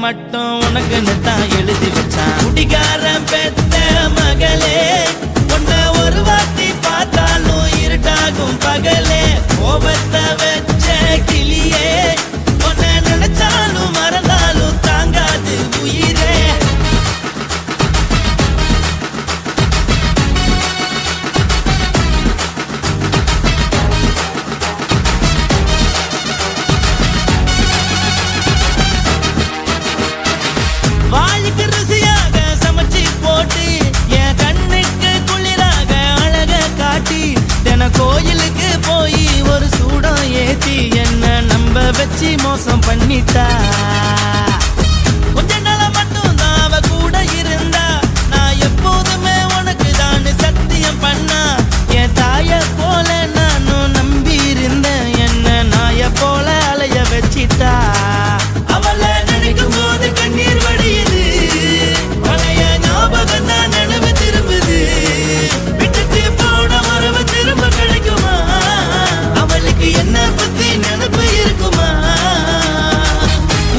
மட்டும் உனக்குன்னு தான் எழுதி வச்சான். குடிகாரன் பெத்த மகளே, உன்னை ஒரு வாட்டி பார்த்தாலும் இருட்டாகும் பகலே. கோபத்தை வச்ச கிளியே, உன்னை நினைச்சாலும் மறந்தாலும் தாங்காது உயிரே. வாய்க்கு ருசியாக சமைச்சு போட்டு என் கண்ணுக்கு குளிராக அழக காட்டி, தின கோயிலுக்கு போய் ஒரு சூடம் ஏத்தி என்ன நம்ப வச்சு மோசம் பண்ணிட்டா. கொஞ்ச நாள மட்டும் தான் அவ கூட இருந்தா, நான் எப்போதுமே உனக்கு தான் சத்தியம் பண்ணா. என் தாய போல நானும் நம்பி இருந்தேன், என்ன நாய போல அலைய வச்சிட்டா. அவளை நினைக்கும் போது கண்ணீர் வடியுது, பழைய ஞாபகம் தான் நினைவு திரும்புது. விட்டுட்டு போன உறவு திரும்ப கிடைக்குமா? அவளுக்கு என்ன பத்தி நினைப்பு இருக்குமா?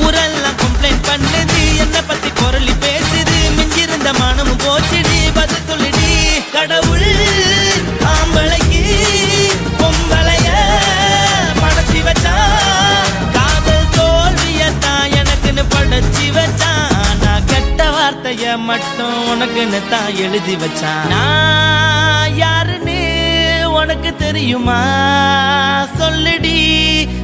ஊரெல்லாம் கம்ப்ளைண்ட் பண்ணுது, என்ன பத்தி குரலி பேசுது. மிஞ்சிருந்த மனமும் போச்சுடி, பதில் சொல்லிடி. கடவுள் ஆம்பளைக்கு பொம்பளைய படைச்சி வச்சா, காதல் தோல்வியத்தான் எனக்குன்னு படைச்சி வச்சான். நான் கெட்ட வார்த்தைய மட்டும் உனக்குன்னு தான் எழுதி வச்சான். நான் யாருன்னு உனக்கு தெரியுமா? சொல்லுடி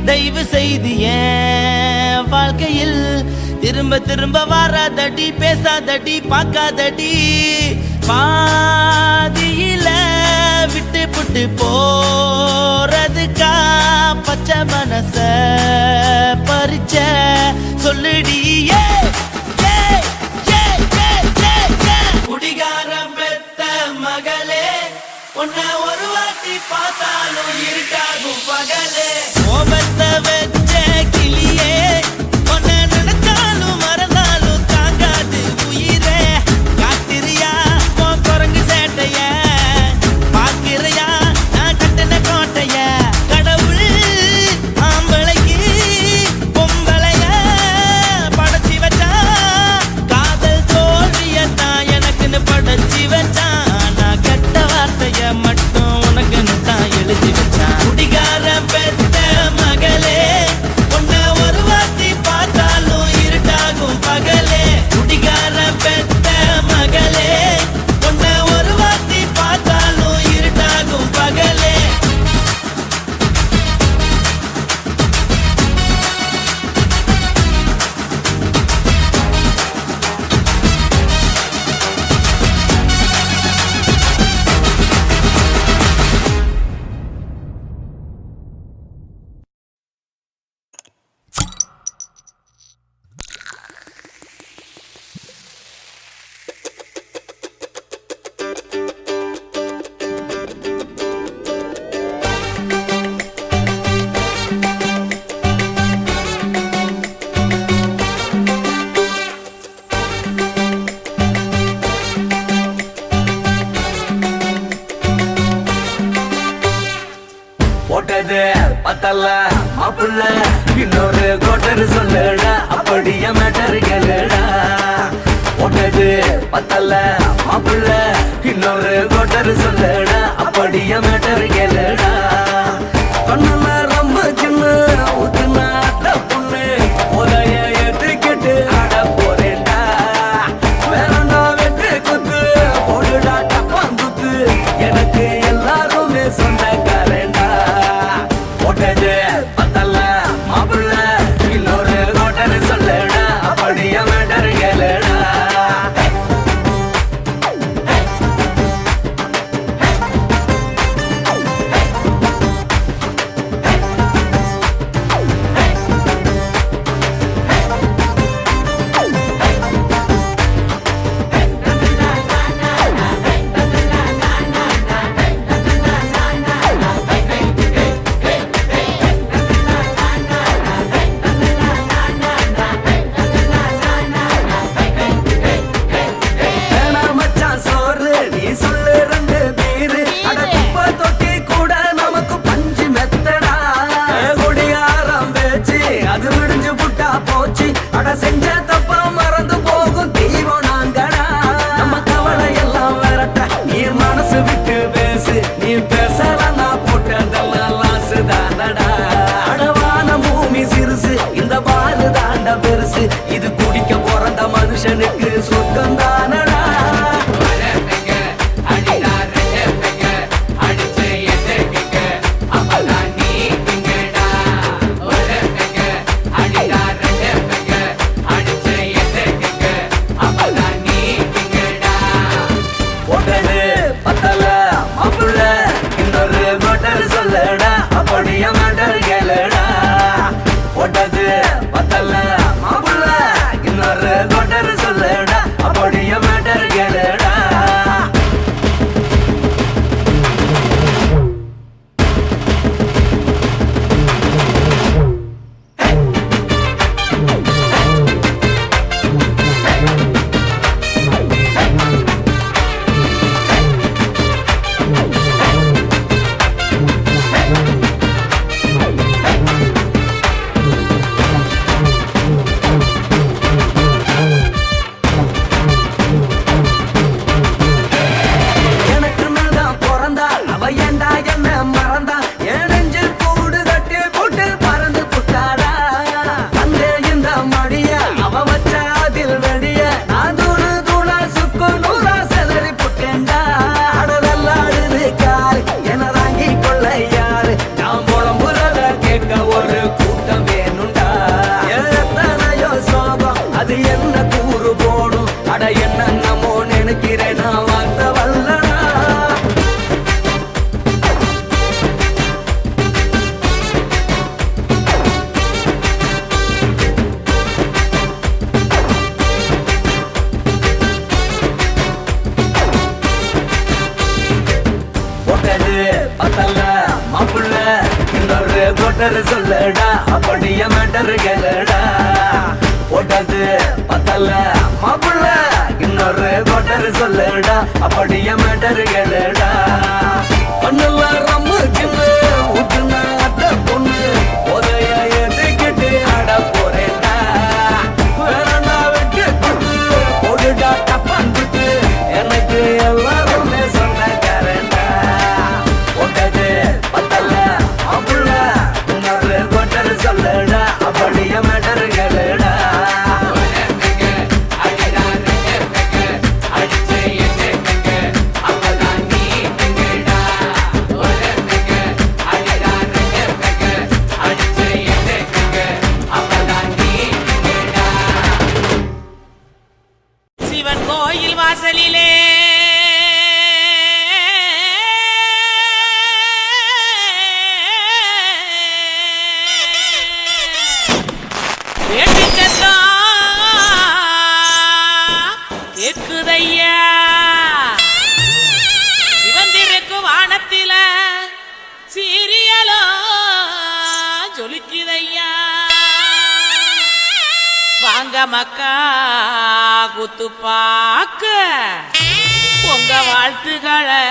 தயவு செய்து என் வாழ்க்கையில் திரும்ப திரும்ப வராதடி, பேசாதடி, பார்க்காதடி. பாதியில விட்டு புட்டு போறதுக்கா பச்சை மனச பறிச்ச சொல்லுடி. குடிகாரம் பெத்த மகளே, உன்னை ஒரு வாட்டி பார்த்தாலும் இருக்காகும் பகலே. கோபத்தை வச்ச கிளியே, உன்னை நினைச்சாலும் மறந்தாலும் தாங்காது உயிரே. காத்திரியா உன் குரங்கு சேட்டைய, பார்க்கிறையா நான் கட்டின கோட்டைய. கடவுள் ஆம்பளைக்கு பொம்பளைய படைச்சி வச்சா, காதல் தோல்வியத்தான் எனக்குன்னு படைச்சி வச்சான். நான் கெட்ட வார்த்தைய மட்டும் உனக்குன்னு தான் எழுதி வச்சான். குடிகாரன் பெத்த மகளே, உன்னை ஒரு வாட்டி பார்த்தாலும் இருட்டாகும் பகலே. குடிகாரன் பெத்த மகளே, உன்னை ஒரு வாட்டி பார்த்தாலும் இருட்டாகும் பகலே. போட்டது பத்தல்ல மாப்புள்ள, இன்னொரு கோட்டர் சொல்லுடா, அப்படியே மேட்டர் கேளுடா. போட்டது பத்தல்ல மாப்புள்ள, இன்னொரு கோட்டர் சொல்லுடா, அப்படியே மேட்டர் கேளுடா. கண்ணுல ரொம்ப சின்ன ஊத்துனா பொண்ணு, உதய ஏத்துக்கிட்டு ஆட போறேன்டா. வேறண்டா வெட்டு குத்து போடுடா டப்பாங்குத்து, எனக்கு எல்லாருமே சொந்தக்காரண்டா. போட்டது பத்தல்ல மாப்புள்ள, இன்னொரு கோட்டர் சொல்லுடா, அப்படியே மேட்டர் கேளுடா. பத்தல மாப்புள்ள இன்னொரு கோட்டர் சொல்லுடா அப்படியே மேட்டர் கேளுடா போட்டது பத்தல மாப்புள்ள இன்னொரு கோட்டர் சொல்லுடா அப்படியே மேட்டர் கேளுடா பண்ணுல ரம்மு கிண்ணு ஊத்துனா அத்த பொண்ணு உதய எதுக்கிட்டு ஆட போறேன்டா வேறண்டா வெட்டு குட்டு போடுடா டப்பான்ட்டு எனக்கு எல்லாருமே சொந்தக்காரன்டா போட்டது பத்தல மாப்புள்ள இன்னொரு கோட்டர் சொல்லுடா அப்படியே மேட்டர் கேளுடா சிவன் கோயில் வாசலிலே வேண்டி கேக்குதையா சிவந்திருக்கும் வானத்தில சீரியலோ ஜொலிக்குதையா வாங்க மக்கா குத்து பாக்க உங்க வாழ்த்துக்களை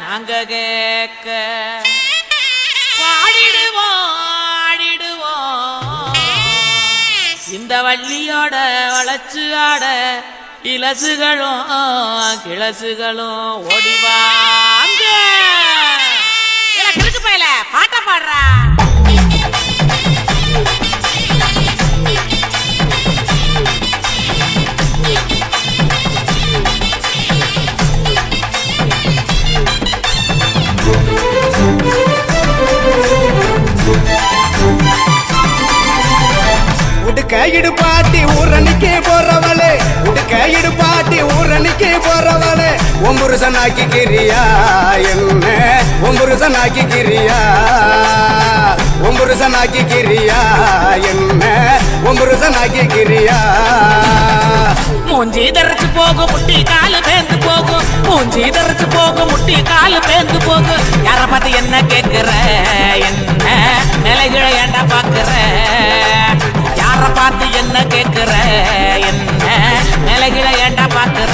நாங்க கேட்க பாடிடுவோம் ஆடிடுவோம் இந்த வள்ளியோட வளர்ச்சி ஆட இலசுகளும் கிளசுகளும் ஓடிவாங்க கிறுக்கு பையல பாட்ட பாடுறா உடுக்கையிடு பாட்டி ஊரணிக்கு போறவளே உடுக்கையிடு பாட்டி ஊரணிக்கு போறவளே ஒம்புருசனாக்கி கிரியா என்ன ஒம்புருசனாக்கி கிரியா ஒம்புருசனாக்கி கிரியா என்ன ஒம்புருசனாக்கி கிரியா மூஞ்சி தரைச்சு போகும் முட்டி காலு பேந்து போகும் மூஞ்சி தரைச்சு போகும் முட்டி காலு பேந்து போகும் யார பார்த்து என்ன கேக்குற என்ன நிலைகளை ஏண்டா பாக்குற யார பார்த்து என்ன கேக்குற என்ன நிலைகளை ஏண்டா பாக்குற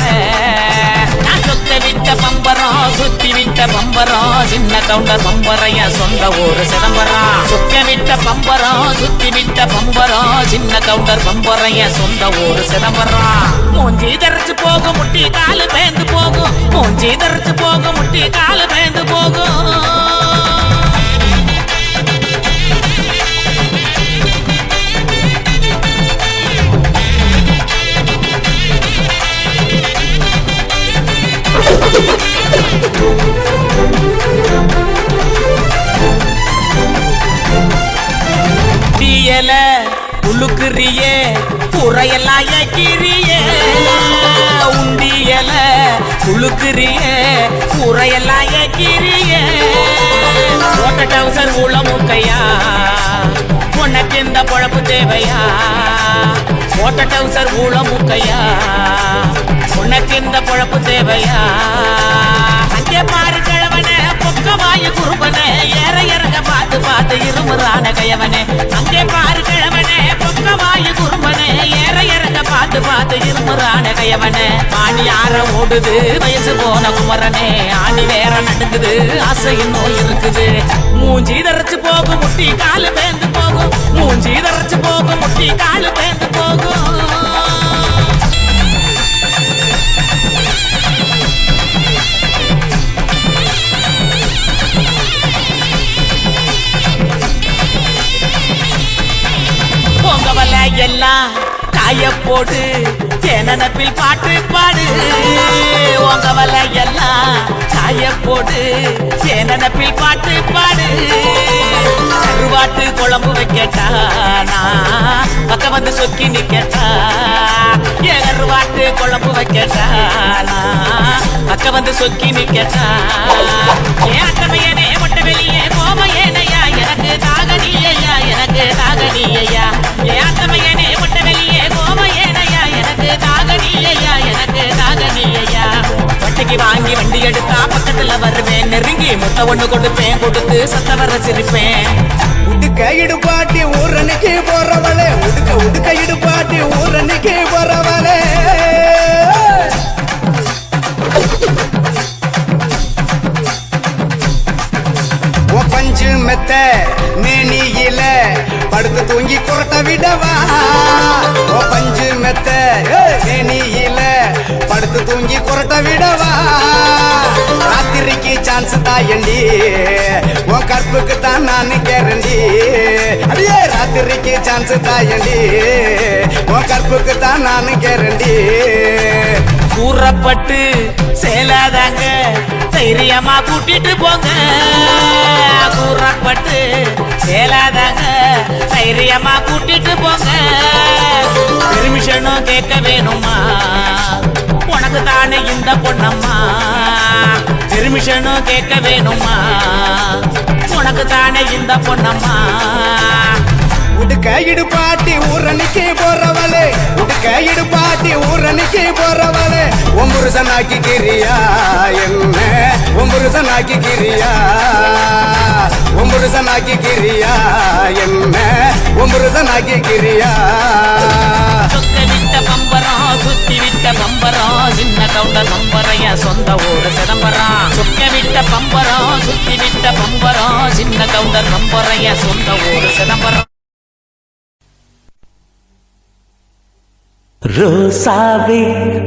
நான் சொத்த விட்ட பம்பரம் சுத்தி விட்ட பம்பரம் சின்ன கவுண்டர் பம்பரம் என் சொந்த ஊரு சிதம்பரம் சொக்க விட்ட பம்பரம் சுத்தி விட்ட பம்பரம் சின்ன கவுண்டர் பம்பரம் என் சொந்த ஊரு சிதம்பரம் மூஞ்சி தரைச்சு போகும் முட்டி காலு பேந்து போகும் மூஞ்சி தரைச்சு போகும் முட்டி காலு பேந்து போகும் தீயல உழுக்குறியே புறையெல்லாம் ஏக்கிறியே உண்டியல உழுக்குறியே புறையெல்லாம் ஏக்கிறியே ஓட்ட டவுசர் உள்ள முக்கையா உனக்கு இந்த பொழப்பு தேவையா ஓட்ட டவுசர் உள்ள முக்கையா உனக்கு இந்த பொழப்பு தேவையா அங்கே பாரு கிழவனே பொக்கவாயு குறும்பனே ஏற இறங்க பார்த்து பார்த்து இருமுறான கையவனே அங்கே பாரு கிழவனே பொக்கவாயு குறும்பனே ஏற இறங்க பார்த்து பார்த்து இருமுறான கையவனே ஆணி யார ஓடுது வயசு போன குமரனே ஆணி வேற நடுக்குது ஆசை இன்னும் இருக்குது மூஞ்சி தரைச்சு போகும் முட்டி காலு பேந்து போகும் மூஞ்சி தரைச்சு போகும் முட்டி காலு பேந்து போகும் பொங்கவல எல்லாம் காய போடு தேனப்பில் பாட்டு பாடு உங்கவல எல்லாம் காய போடு தேனப்பில் பாட்டு பாடு கருவாட்டு குழம்பு வைக்கட்டா நான் பக்கம் வந்து சொக்கி நிக்கட்டா என் கருவாட்டு குழம்பு வைக்கட்டா நான் பக்கம் வந்து சொக்கி நிக்கட்டா ஏன் அட்டமையனே மொட்டை வெளியே கோமையேனையா எனக்கு தாகனியா எனக்கு தாகனியா ஏன் அட்டமையனே மொட்டை வெளியே கோமையேனையா எனக்கு தாகனியா எனக்கு தாகனியா வட்டிக்கு வாங்கி வண்டி எடுத்தா பக்கத்துல வருவேன் நெருங்கி முட்டை ஒண்ணு கொடுப்பேன் கொடுத்து சத்த வர சிரிப்பேன் உடுக்க இடுபாட்டி ஊரணிக்கு போறவளே உடுக்க இடுபாட்டி ஊரணிக்கு போறவளே பஞ்சு மெத்த மேனியில படுத்து தூங்கி குரட்ட விடவா பஞ்சு மெத்த மேனியில படுத்து தூங்கி குரட்ட விடவா ராத்திரிக்கு சான்ஸ் தாயண்டி உன் கற்புக்கு தான் நான் கேரண்டி அடியே ராத்திரிக்கு சான்ஸ் தாயண்டி உன் கற்புக்கு தான் நான் கேரண்டி கூறப்பட்டு சேலாதாங்க தைரியமா கூட்டிட்டு போங்க கூறப்பட்டு சேலாதாங்க தைரியமா கூட்டிட்டு போங்க பெர்மிஷனும் கேட்க வேணுமா உனக்கு தானே இந்த பொண்ணம்மா பெர்மிஷனும் கேட்க வேணுமா உனக்கு தானே இந்த பொண்ணம்மா உடுக்க இடுபாட்டி ஊரணிக்கு போறவளே உடுக்க இடுபாட்டி ஊரணிக்கு போறவளே ஒம்புருசனாக்கி கிரியா என்ன ஒம்புருசனாக்கி கிரியா ஒம்புருசனாக்கி கிரியா என்ன ஒம்புருசனாக்கி கிரியா சொத்த விட்ட பம்பரம் சுத்தி விட்ட பம்பரம் சின்ன கவுண்டர் பம்பரைய சொந்த ஊரு சிதம்பரம் சொக்க விட்ட பம்பரம் சுத்தி விட்ட பம்பரம் சின்ன கவுண்டர் பம்பரைய சொந்த ஊரு சிதம்பரம் ரோசாவே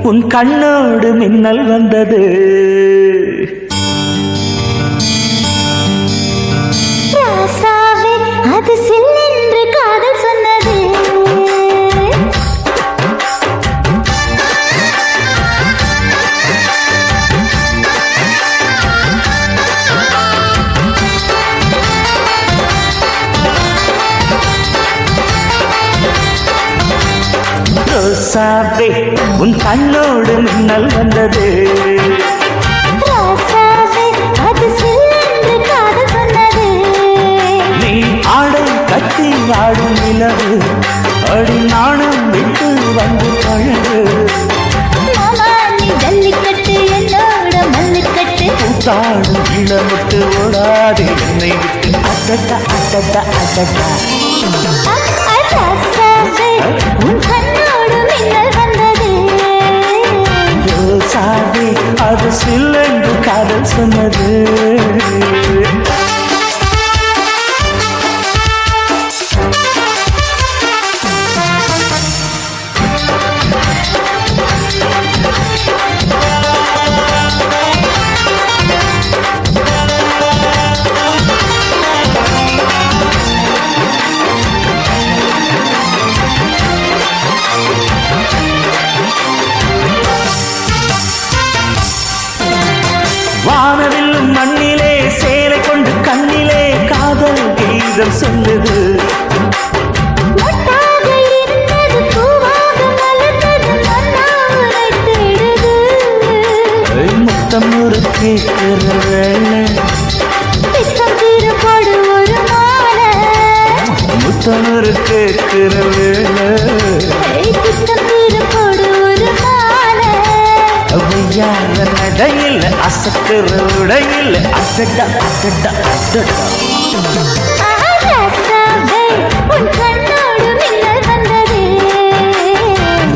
உன் கண்ணோடு மின்னல் வந்தது ராசாவே அது சில்லென்று காதல் சொன்னது ரோசாவே உன் கண்ணோடு மின்னல் வந்தது ராசாவே அது சில்லென்று காதல் சொன்னது நீ ஆடை கட்டி ஆடும் நிலவு அடி நாணம் விட்டு வந்து பழகு மாமா நீ ஜல்லிக்கட்டு என்னோட மல்லுக்கட்டு தாடும் இளமுட்டு ஓடாது என்னை விட்டு அடடா அடடா அடடா ராசாவே உன் கண்ணோடு மின்னல் வந்தது ரோசாவே அது சில்லென்று காதல் சொன்னது வானவில்லும் மண்ணிலே சேலை கொண்டு கண்ணிலே காதல் கீதம் சொல்லுது மொட்டாக இருந்தது பூவாக மலர்ந்தது மன்னாரை தேடுது முத்தம் ஒரு கேட்கிற வேலை பித்தம் தீரப்படு ஒரு மாலை முத்தம் ஒரு கேட்கிற வேலை பித்தம் தீரப்படு ஒரு மாலை அவையாத நடையில் அசத்துற உடையில் அசடா அசடா அசடா ராசாவே உன் கண்ணோடு மின்னல் வந்தது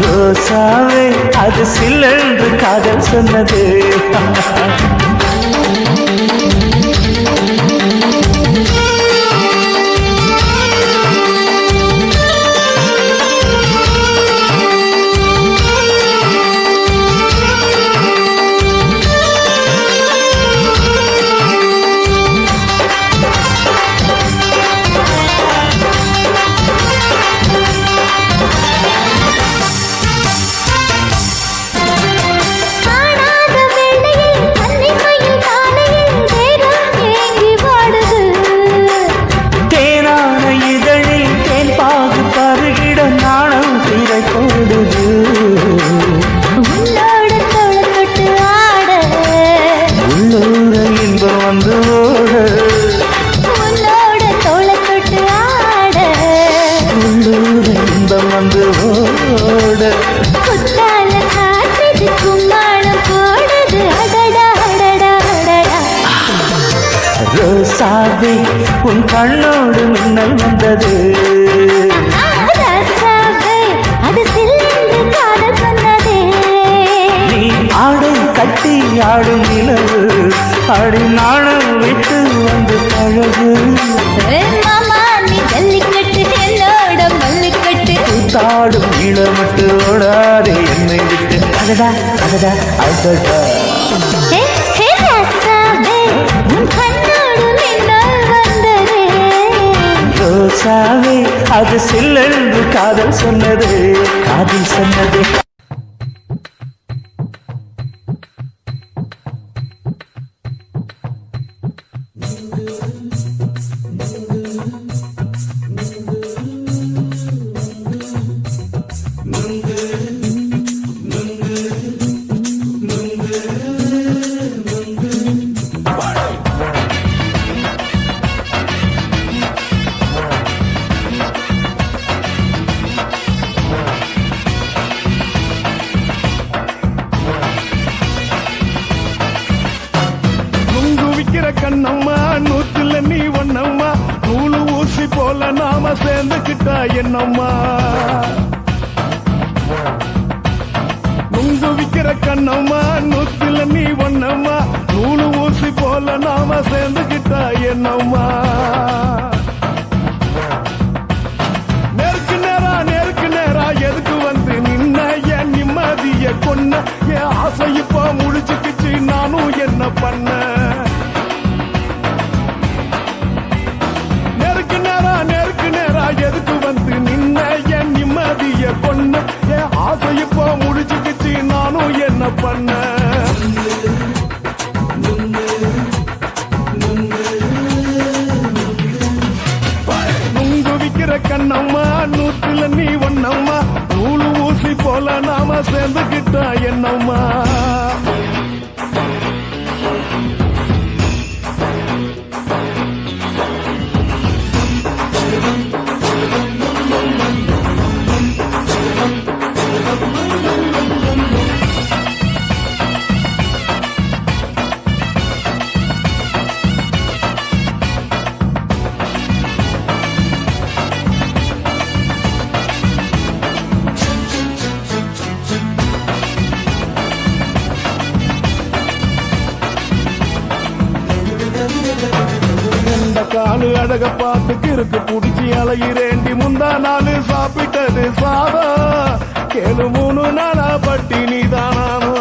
ரோசாவே அது சில்லென்று காதல் சொன்னது காணாத வேளையில் கண்ணிமையில் உன் கண்ணோடு மின்னல் வந்தது. ராசாவே அது சில்லென்று காதல் சொன்னதே. நீ ஆடை கட்டி ஆடும் நிலவு ஆடி நாணம் விட்டு வந்து பழகு. மாமா நீ ஜல்லிக்கட்டு என்னோட மல்லிக்கட்டு. கூத்தாடும் இளமட்டு ஓடாதே என்னை விட்டு. அடடா அடடா அடடா. ராசாவே உன் கண்ணோடு மின்னல் வந்ததே. ரோசாவே அது சில்லென்று காதல் சொன்னது, காதல் சொன்னது. கண்ணம்மா நூத்துல நீ ஒண்ணம்மா நூலு ஊசி போல நாம சேர்ந்துக்கிட்டா என்னம்மா. நுங்கு விக்கிற கண்ணம்மா நூத்துல நீ ஒண்ணம்மா நூலு ஊசி போல நாம சேர்ந்துக்கிட்டா என்னம்மா. நேருக்கு நேரா எதுக்கு வந்து நின்ன என் நிம்மதிய கொன்ன என் ஆசை இப்ப முடிச்சுக்கிச்சு நானும் என்ன பண்ண. நேருக்கு நேரா எதுக்கு வந்து நின்ன என் நிம்மதிய கொன்ன என் ஆசை இப்போ முடிச்சுக்கிச்சு நானும் என்ன பண்ண. நுங்கு விக்கிற கண்ணம்மா நூத்துல நீ ஒண்ணம்மா நூலு ஊசி போல நாம சேர்ந்துக்கிட்டா என்னம்மா. காலு அழக பார்த்துக்கு இருக்கு புடிச்சி அலையிறேண்டி. முந்தா நாலு சாப்பிட்டது சாதம் கேளு 3 நாளா பட்டினி தானானோ.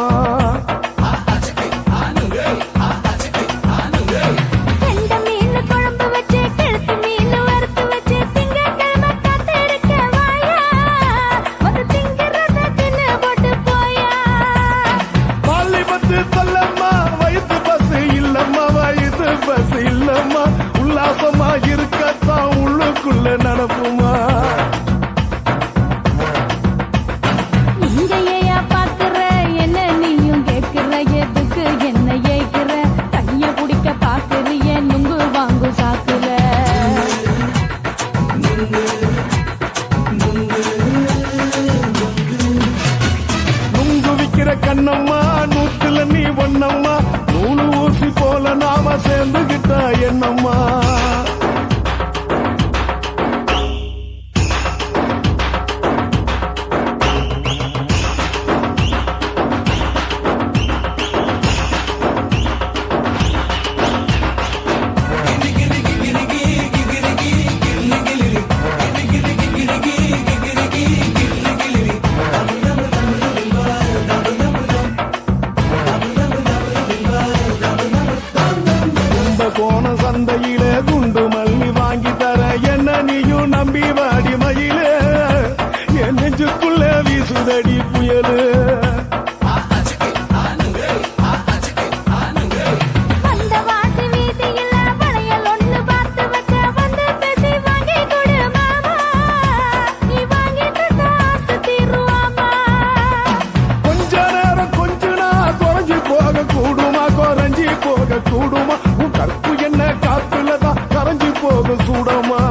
சொல்லம்மா வயிற்று பஸ் இல்லம்மா வயிற்று பஸ் இல்லம்மா உல்லாசமா இருக்கத்தான் உள்ளுக்குள்ள நடப்புமா. நீங்க பாக்குற என்ன நீயும் கேட்கிற எதுக்கு என்ன ஏய்க்கிற கைய பிடிக்க பாக்குறிய நுங்கு வாங்கு சாக்குற. நுங்கு விக்கிற கண்ணம்மா நூத்துல நீ ஒண்ணம்மா நூலு ஊசி போல நாம சேர்ந்துகிட்டா என்னம்மா. சந்தையிலே குண்டு மல்லி வாங்கி தர என்ன நீயும் நம்பி வாடி மயிலே என் நெஞ்சுக்குள்ள வீசுதடி புயலு. கொஞ்ச நேரம் கொஞ்ச நாள் குறைஞ்சி போக கூடுமா குறைஞ்சி போக கூடுமா உன் கற்பு என்ன காத்துலதான் கரைஞ்சி போக சூடமா.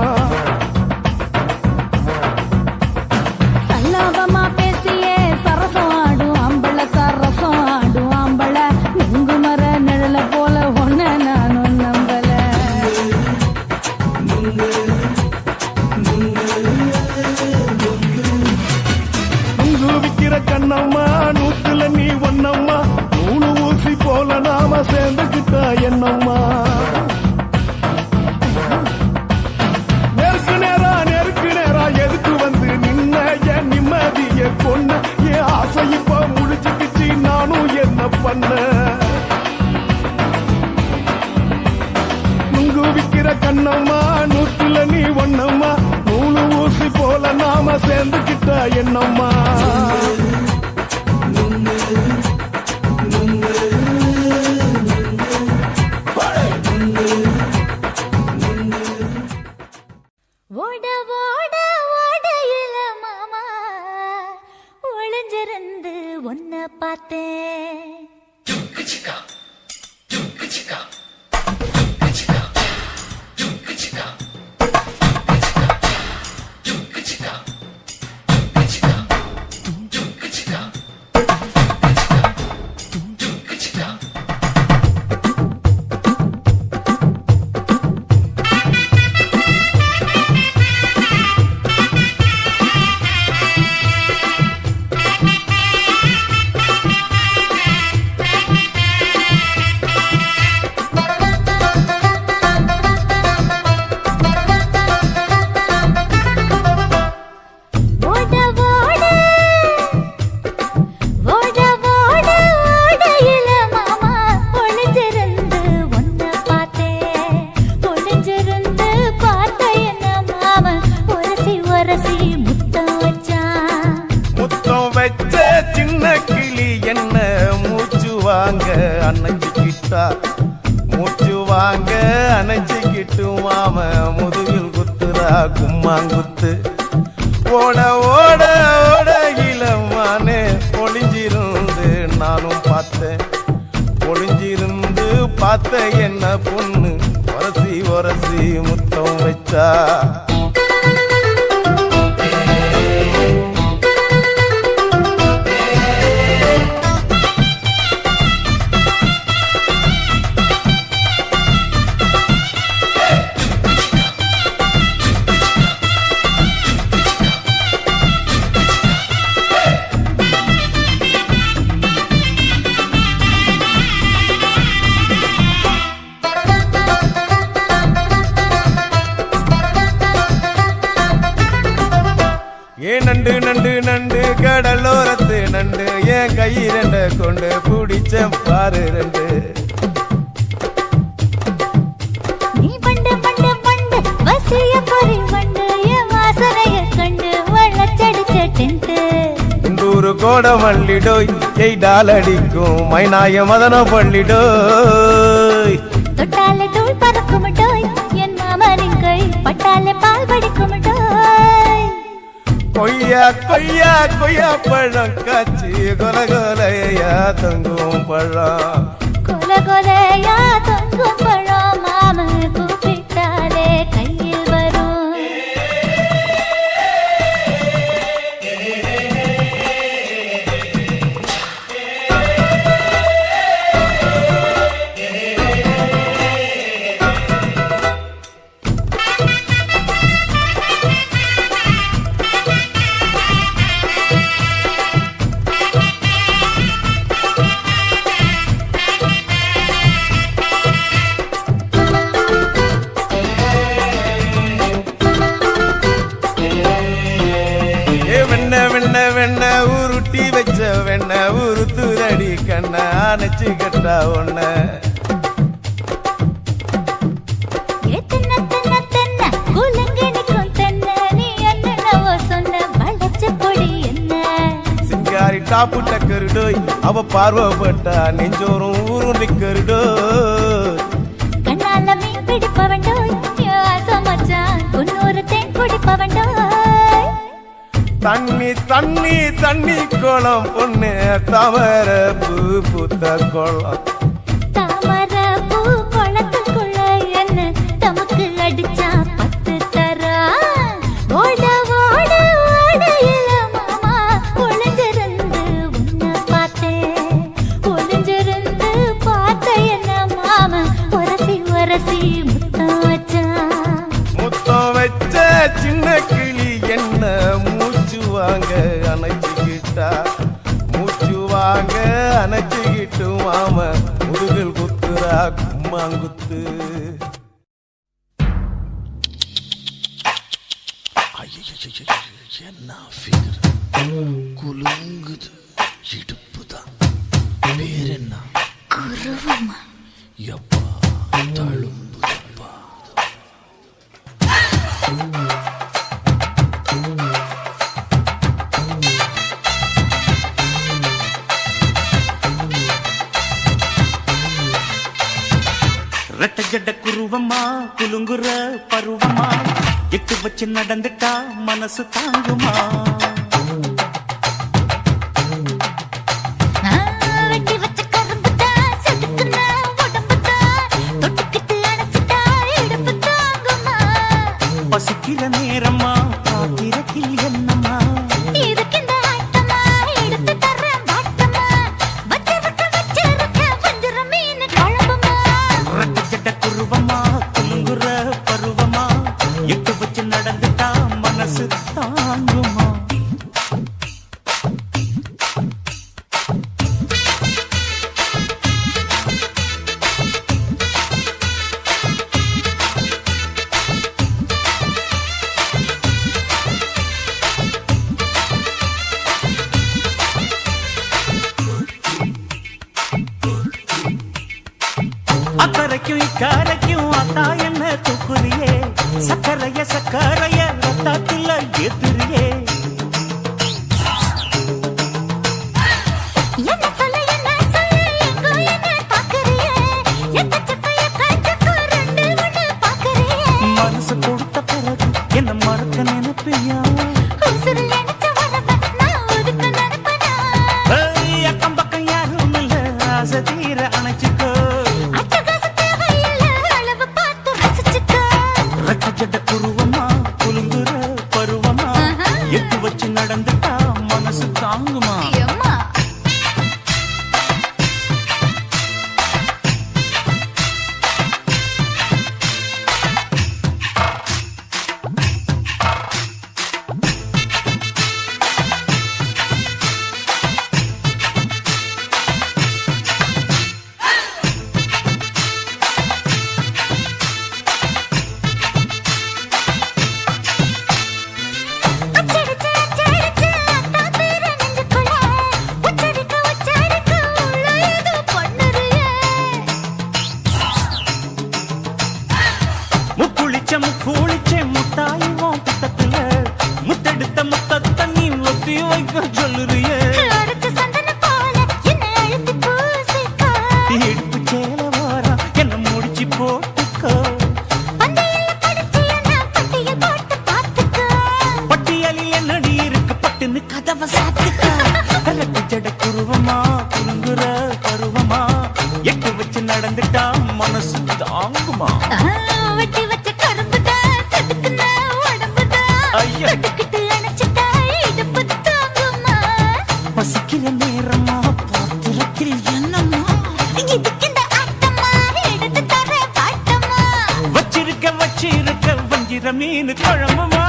சல்லாபமா பேசியே சரசம் ஆடும் கண்ணம்மா நூத்துல நீ ஒன்னம்மா நூலு ஊசி போல நாம சேர்ந்துக்கிட்டா என்னம்மா நெருக்கு நேரா எதுக்கு வந்து நின்ன என் நிம்மதிய கொன்ன என் ஆசை இப்ப முடிச்சுக்கிச்சு நானும் என்ன பண்ண நுங்கு விக்கிற கண்ணம்மா நூத்துல நீ ஒன்னம்மா நூலு ஊசி போல நாம சேர்ந்துக்கிட்டா என்னம்மா ஓட ஓட ஓடையில மாமா ஒளிஞ்சிருந்து உன்னை பார்த்தேன் மூச்சு வாங்க அணைச்சிக்கிட்டு மாம முதுகில் குத்துரா கும்மாங்குத்து ஓட ஓட ஓட இளமானே ஒளிஞ்சிருந்து நானும் பார்த்தேன் ஒளிஞ்சிருந்து பார்த்த என்ன பொண்ணு ஒரசி ஒரசி முத்தம் வச்சா நண்டு நண்டு நண்டு கடலோரத்து நண்டு என் கையிரண்ட கொண்டு பிடிச்ச பாரு ரெண்டு நீ பண்டு பண்டு பண்டு வசிய பொறி பண்டு என் வாசனைய கண்டு வள்ளச்சடிச்ச டென்ட்டு குண்டூரு கோட மல்லிடோய் எய்டால் அடிக்கும் மைனாய மதன பள்ளிடோய் தொட்டாலே தூள் பறக்குமட்டோய் என் மாமனின் கை பட்டாலே பால் படிக்குமட்டோய் கொய்யா கொய்யா கொய்யா பழம் காய்ச்சி கொல கொலையா தொங்கும் பழம் கொல கொலையா தொங்கும் பழம் மாம கூப்பிட்டாலே கையில் வரும் வெண்ண உருட்டி வச்ச வெண்ண உருத்துரடி கண்ண அணைச்சு கட்டா ஒன்ன சிங்காரி டாப்பு டக்கருடோய் அவ பார்வப்பட்டா நெஞ்சோறும் ஊரும் நிக்கருடோய் கண்ணால மீன் பிடிப்பவண்டோய் ஆசமச்சான் குன்னூறு தேன் குடிப்பவண்டோய் தண்ணி தண்ணி தண்ணி குளம் பொண்ணு தாமர பூ பூத்த குளம் தாமர பூ குளத்துக்குள்ள என்ன தமக்கு அடிச்சா 10 தரா ஓட ஓட ஓடையில மாமா ஒளிஞ்சிருந்து உன்னை பார்த்தேன் ஒளிஞ்சிருந்து பார்த்த என்ன மாமா ஒரசி ஒரசி முத்தம் வச்சான் முத்தம் வச்ச சின்ன கிளி என்ன மூச்சு வாங்க அணைச்சுக்கிட்டா அணைச்சிக்கிட்டு மாம முதுகில் குத்துரா கும்மாங்குத்து. என்ன ஃபிகர் குலுங்குது இடுப்பு தான் பேர் என்ன குருவமா எப்பா தழும்புதப்பா. ரெட்ட ஜட குருவமா குலுங்குற பருவமா எட்டு வச்சு நடந்துட்டா மனசு தாங்குமா. பசிக்கிற நேரமா பாத்திரத்தில் என்னம்மா ரெட்ட ஜட குருவமா குலுங்குற பருவமா எட்டு வச்சு நடந்துட்டா மனசு தாங்குமா. அக்கரைக்கும் இக்கரைக்கும் அத்தா என்ன தூக்குறியே சக்கரைய சக்கரைய ரத்தாத்துல ஏத்துறியே. மனசு கொடுத்த பிறகு என்ன மறக்க நினைப்பியா அக்கம் பக்கம் யாரும் இல்ல ஆசை தீர அணைச்சுக்கோ. ரெட்ட ஜட குருவமா குலுங்குற பருவமா எட்டு வச்சு நடந்துட்டா மனசு தாங்குமா. முக்குளிச்ச முத்தாயுவோம் பித்தத்துல முத்தெடுத்த முத்தத்தை நீ ஒத்தி வைக்க சொல்லுறியே. இடுப்பு சேல வாரா என்ன முடிச்சு போட்டுக்கோ. பட்டியலில் என்னடி இருக்கு பட்டுன்னு கதவை சாத்துக்கோ. ரெட்ட ஜட குருவமா குலுங்குற பருவமா எட்டு வச்சு நடந்துட்டா மனசு தாங்குமா. பசிக்கிற நேரமா பாத்திரத்தில் என்னம்மா வச்சிருக்க வச்சிருக்க வஞ்சிர மீன் குழம்புமா.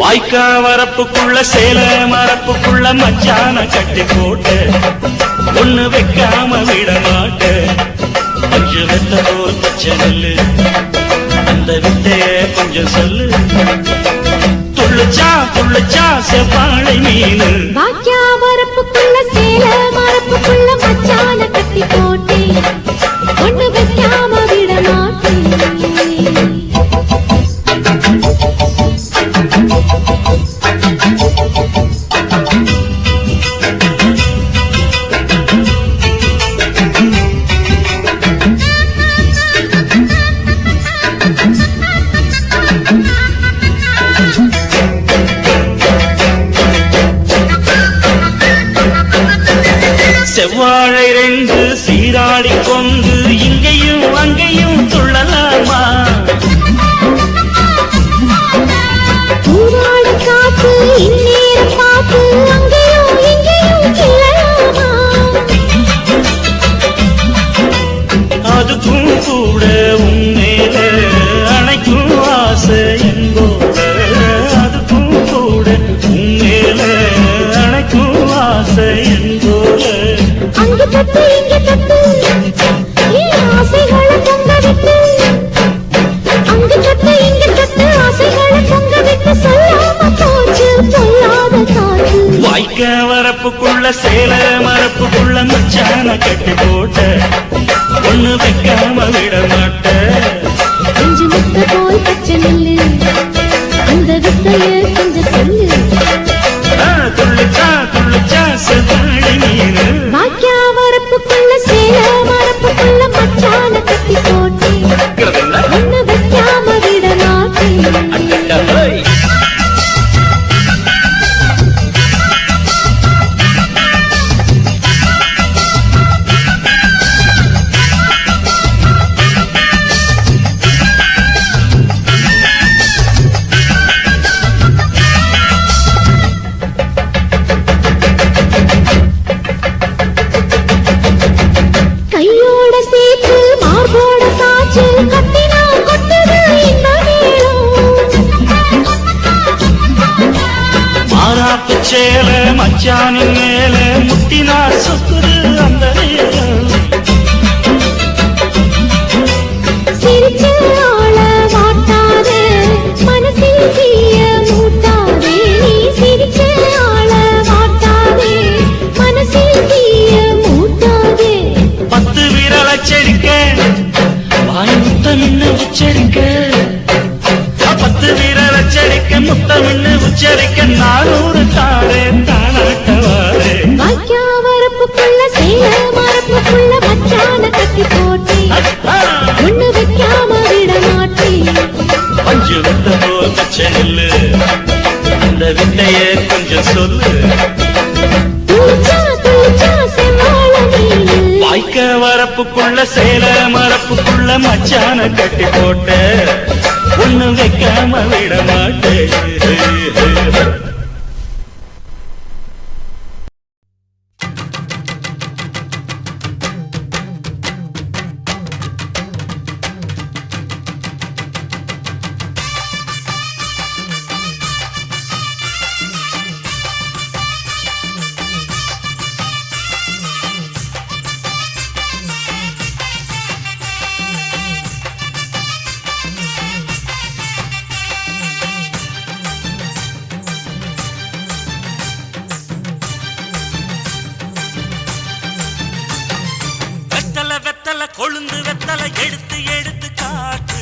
வாய்க்கா வரப்புக்குள்ள சேல மரப்புக்குள்ள மச்சான கட்டி போட்டு ஒண்ணு வைக்காம விட மாட்டேன். கொஞ்சம் வெத்த போல் பச்சை நெல்லு அந்த வித்தைய கொஞ்சம் சொல்லு. துள்ளுச்சா செவ்வாழை மீனு வாக்கியா வரப்புக்குள்ள சேல மரப்புக்குள்ள மச்சான கட்டி போட்டே ஒண்ணு வைக்காம விட மாட்டேன். செவ்வாழை ரெண்டு சீராடி கொண்டு இங்கேயும் அங்கேயும் துள்ளலாமா? ஊராடு காத்து இந்நேர பாத்து அங்கேயும் இங்கேயும் கிளலாமா? அதுக்கும் கூட உன்னேல அணைக்கும் ஆசை என்போட. அதுக்கும் கூட உன்னேல அணைக்கும் ஆசை என்போல. அங்கு தட்டு இங்க தட்டு என் ஆசைகளை பொங்க விட்டு. அங்கு தட்டு இங்க தட்டு ஆசைகளை பொங்க விட்டு சொல்லாம போச்சு சொல்லாத காற்று. வாய்க்க வரப்புக்குள்ள சேல மரப்புக்குள்ள மச்சான கட்டி போட்ட ஒண்ணு வைக்காம விட மாட்ட. அஞ்சு முட்டை போல் பச்சை நெல்லு அந்த வித்தைய கொஞ்சம் சொல்லு. துள்ளுச்சா செவ்வாழை மீனு வாக்கியா வரப்புக்குள்ள சேல மரப்புக்குள்ள மச்சான கட்டி போட்டே ஒண்ணு வைக்காம விட மாட்டேன். கையோட சேர்த்து மார்போட சாச்சு கட்டினா கொட்டுது இந்த மேளம். மாறாப்பு சேல மச்சானின் மேல முட்டினா சுத்துது அந்த நேரம். சிரிச்ச ஆள மாட்டாதே மனசில் தீய மூட்டாதே. நீ சிரிச்ச ஆள மாட்டாதே மனசில் தீய மூட்டாதே. 10 விரல் அச்சடிக்க வாய் முத்தம் உச்சரிக்க. 10 விரல் அச்சடிக்க முத்தம் உச்சரிக்க 400 தாரே தானாட்டவாரே. வாக்கியா வரப்புக்குள்ள சேல மரப்புக்குள்ள மச்சான கட்டி போட்டே ஒண்ணு வைக்காம விட மாட்டேன். பஞ்சு வித்த போல் பச்சை நெல்லு அந்த வித்தைய கொஞ்சம் சொல்லு. துள்ளுச்சா செவ்வாழை மீனு வாய்க்க வரப்புக்குள்ள சேல மரப்புக்குள்ள மச்சான கட்டி போட்ட ஒண்ணு வைக்காம விட மாட்டேன். வெத்தல கொழுந்து வெத்தல எடுத்து எடுத்து காட்டு.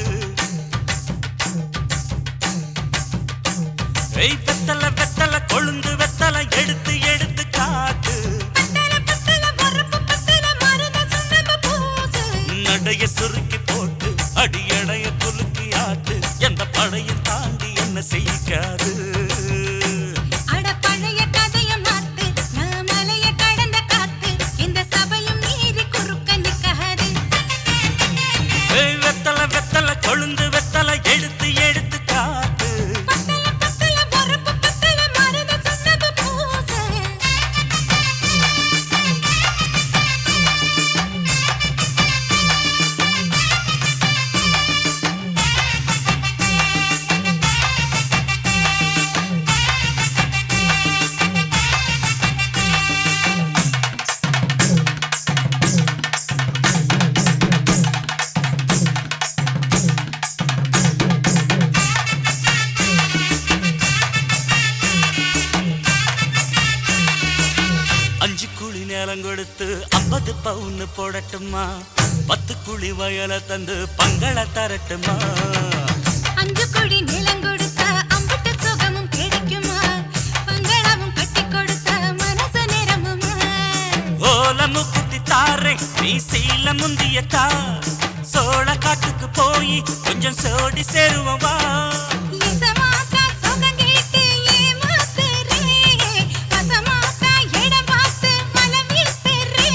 வெத்தல கொழுந்து வெத்தல எடுத்து எடுத்து காட்டு. நடைய சுருக்கி போட்டு அடியடைய குலுக்கி ஆட்டு. எந்த படையும் தாண்டி என்ன செய்யாது. வெத்தல கொழுந்து வெத்தல எடுத்து எடுத்து காட்டு. 5 குழி நேரம் கொடுத்து 50 பவுன் போடட்டுமா 10 குழி வயல தந்து பங்கள தரட்டுமா 5 குழி நிலம் கொடுத்த அம்புட்ட சுகமும் கிடைக்குமா பங்களாவும் கட்டி கொடுத்த மனசு நிரம்புமா ஓலமு குத்தி தாரே நீ சீல முந்தியத்தா சோழ காட்டுக்கு போய் கொஞ்சம் சோடி சேருவோம் வா இசமாத்தா சுகம் கேட்டு ஏமாத்துறே வசமாத்தா இடம் பார்த்து மலம் வீசுறே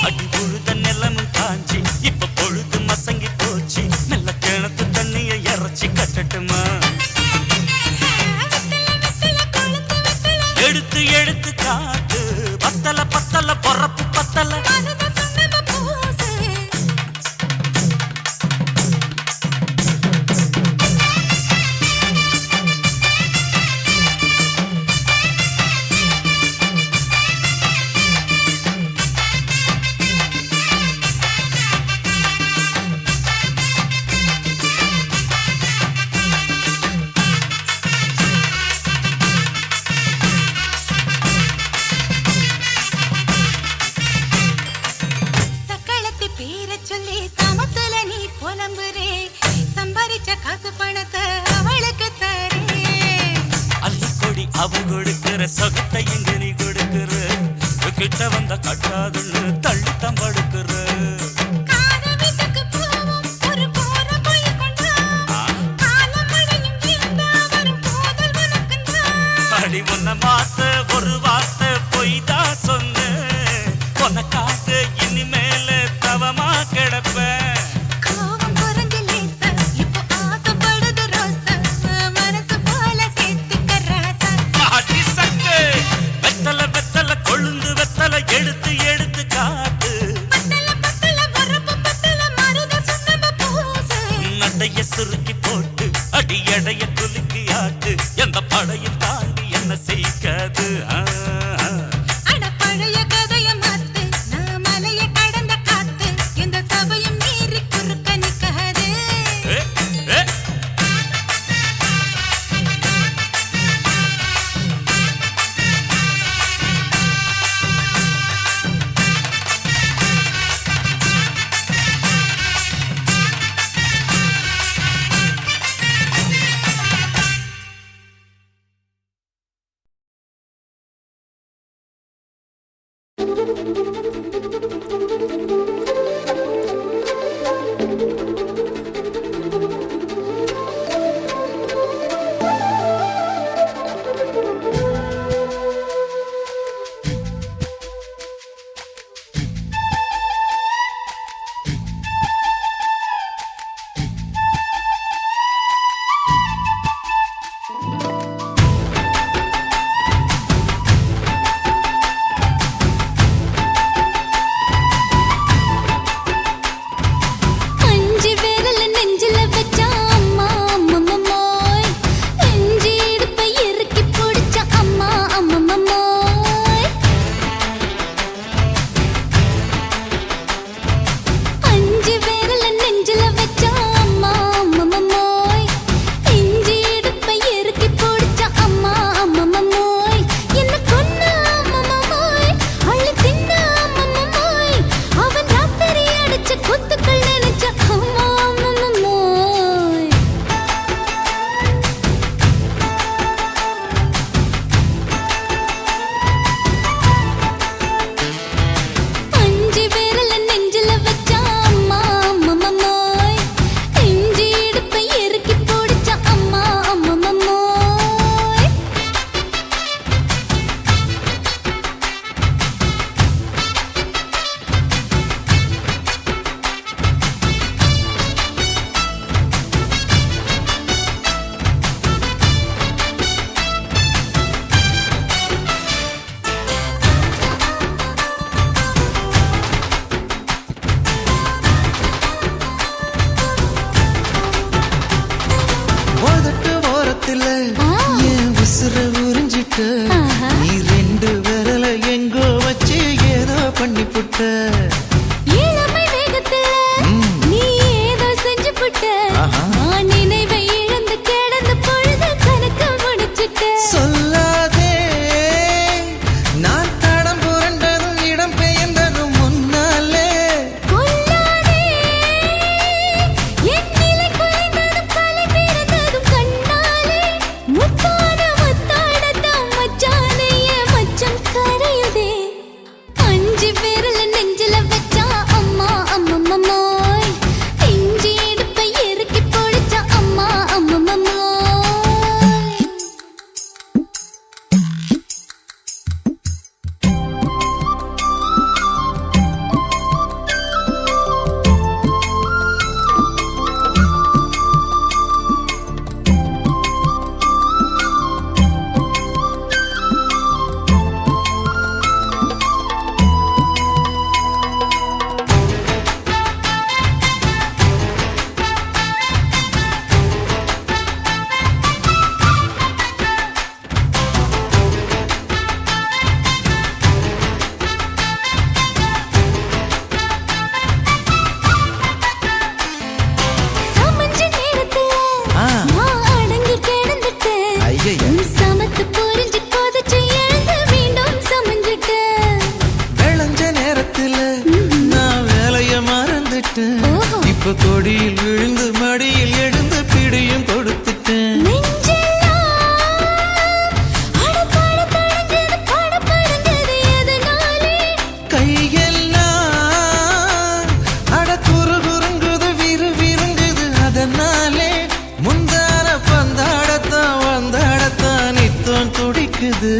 அடி பொழுத நிலமும் காஞ்சி இப்ப பொழுது மசங்கி போச்சு நல்ல கிணத்து தண்ணிய இறச்சி கட்டட்டுமா எடுத்து எடுத்து காட்டு பத்தல பத்தல பொறப்பு பத்தல அவ கொடுக்கிற சொகத்தை எங்க நீ கொடுக்கிற கிட்ட வந்த கட்டாதுன்னு தள்ளி தம்படுக்கிற அடி உன்ன மாத்த ஒரு வார்த்தை பொய் தான் சொன்ன உனக்காக இனிமேல தவமா கிடப்பேன் எடுத்து எடுத்து காட்டு நடைய சுருக்கி போட்டு அடி எடைய குலுக்கி ஆட்டு எந்த படையும் தாண்டி என்ன செய்யாது பழைய கதைய மாத்து நான் மலைய கடந்த காத்து எந்த சபையும் மீறி குறுக்க நிக்காது நீ 2 விரல எங்கோ வச்சு ஏதோ பண்ணி புட்ட இளமை வேகத்துல நீ ஏதோ செஞ்சு புட்ட நான் நினைவை இழந்து கிடந்த பொழுது கணக்க முடிச்சிட்ட சொல்லாதே நான் தடம் புரண்டதும் அஞ்சு விரல நெஞ்சில வச்சா அம்மா அம்மம்மம்மோய் இஞ்சி இடுப்பை இறுக்கி பொழிச்சா அம்மா அம்மம்மம்மோய் சமஞ்ச நேரத்துல நான் அடங்கி கிடந்துட்டேன் ஐயைய. சமத்து புரிஞ்சு கொதிச்சு எழுந்து மீண்டும் சமஞ்சிட்டேன் விளைஞ்ச நேரத்துல நான் வேலைய மறந்துட்டேன் ஓஹோ. இப்ப கொடியில் விழுந்து மடியில் எழுந்து பிடியும் கொடுத்துட்டேன் நெஞ்செல்லாம் அடப்பாட தடங்குது படபடங்குது எதனாலே கையெல்லாம் அட குறுகுறுங்குது விறுவிறுங்குது அதனாலே முந்தான பந்தாடத்தான் வந்தாடத்தான் நித்தம் துடிக்குது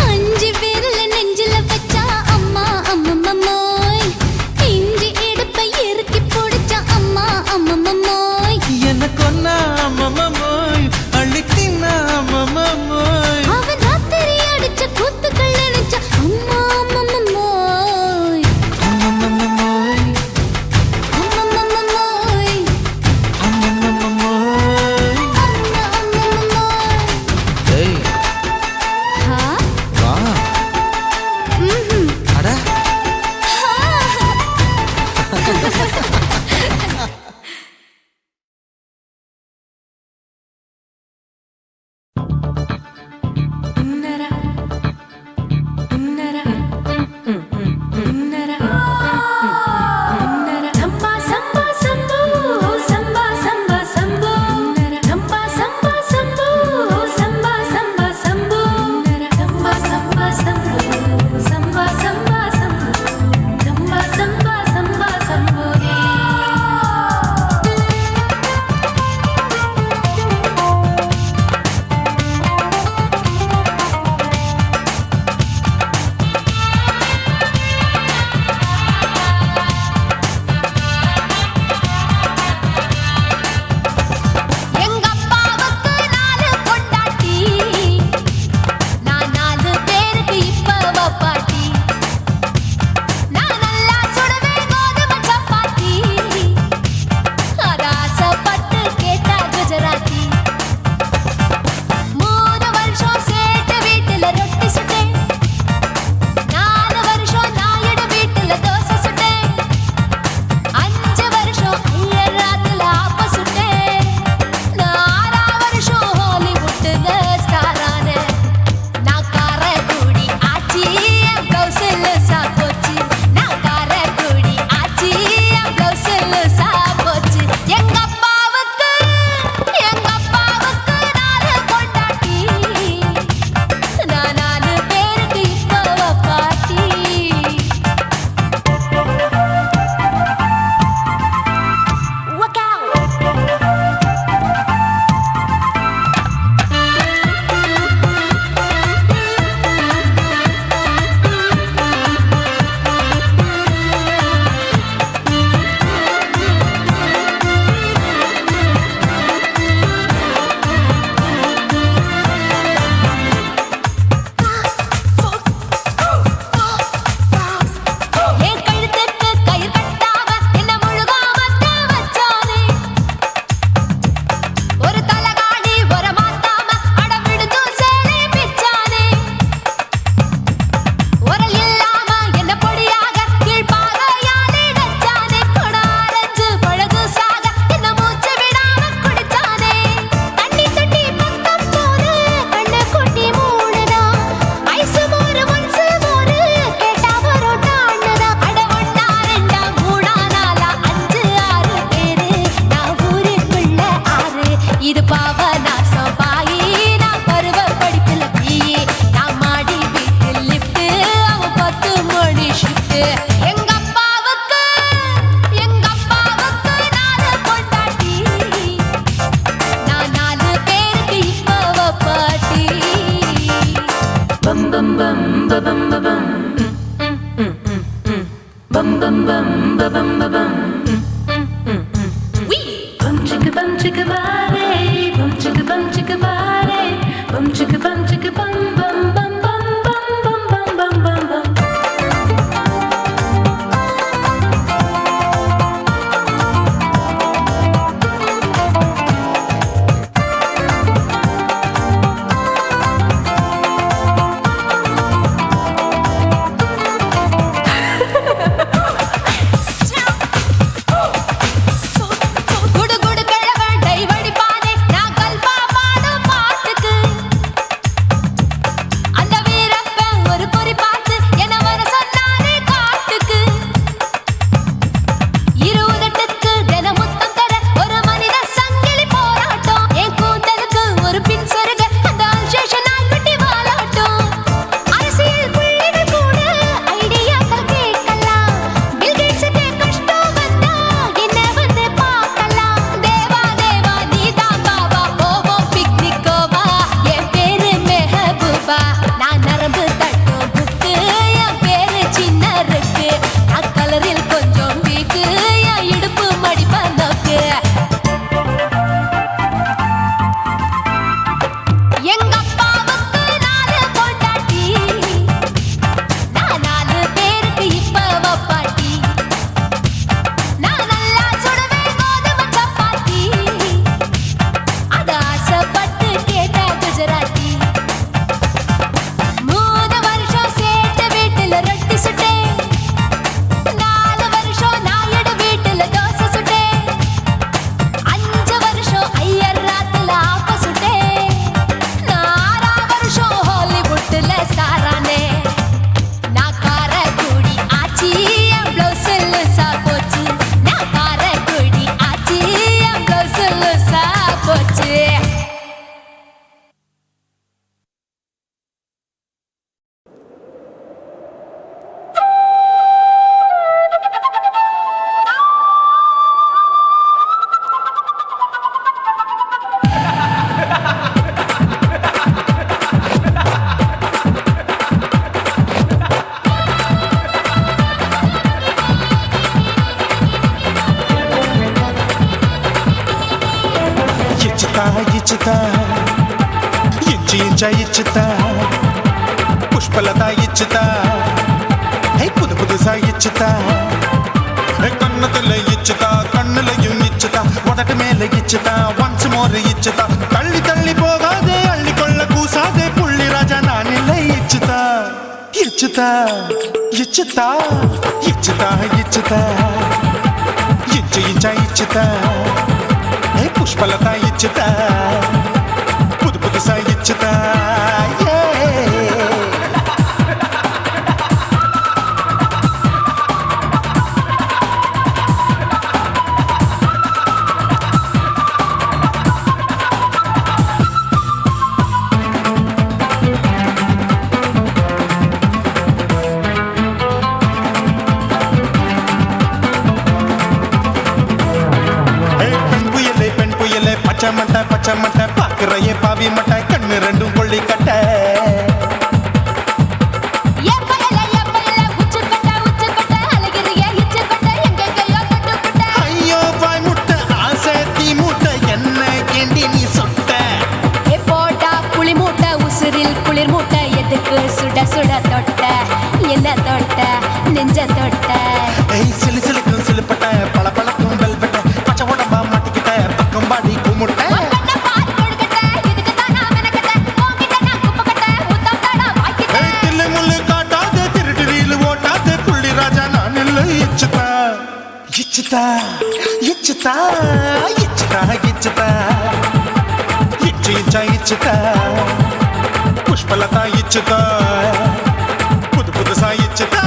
அஞ்சு விரல நெஞ்சில வச்சா அம்மா அம்மம்மம்மோய் இஞ்சி இடுப்பை இறுக்கி பொடிச்சா அம்மா அம்மம்மம்மோய் எங்க அப்பாவுக்கு நாலு பொண்டாட்டி, நான் 4 பேருக்கு இப்ப பாட்டி. பம் பம் பம் பம் பம் bum bum bum bum bum bum chicka bum chicka body bum chicka body bum chicka bum bum bum bum bum bum bum bum bum ఇచ్చుతా ఇచ్చుతా Pushpalatha ఇచ్చుతా புது புதுசா இச்சுதா கண்ணத்துல இச்சுதா கண்ணுலையும் இச்சுதா உதட்டு மேல இச்சுதா ஒன்ஸ் மோர் இச்சுதா தள்ளி தள்ளி போகாதே அள்ளி கொள்ள கூசாதே புள்ளி ராஜா நான் இல்லை இச்சுதா இச்சுதா இச்சுதா இச்சுதா இச்சுதா இச்சுதா புஷ்பலதா இச்சுதா புது புதுசா இச்சுதா பச்சை மட்டை பாக்குறையே பாவி மட்டை கண்ணு ரெண்டும் கொள்ளி கட்ட ஐயோ வாய் முட்டை ஆசை தீ மூட்டை என்ன கேண்டி நீ சொட்ட போட்டா புளி மூட்டை உசுரில் குளிர் மூட்டை எதுக்கு சுட சுட தொட்ட என்ன தொட்ட நெஞ்ச தொட்ட சிலு சிலுக்கும் சிலுப்பட்ட பல பழக்கும் வெல்வெட்ட பச்சை உடம்பா மாட்டிக்கிட்ட பக்கம் பாடி குமுட்ட இச்சுதா இச்சுதா இச்சுதா இச்சுதா இச்சு இச்சா இச்சுதா புஷ்பலதா இச்சுதா புது புதுசா இச்சுதா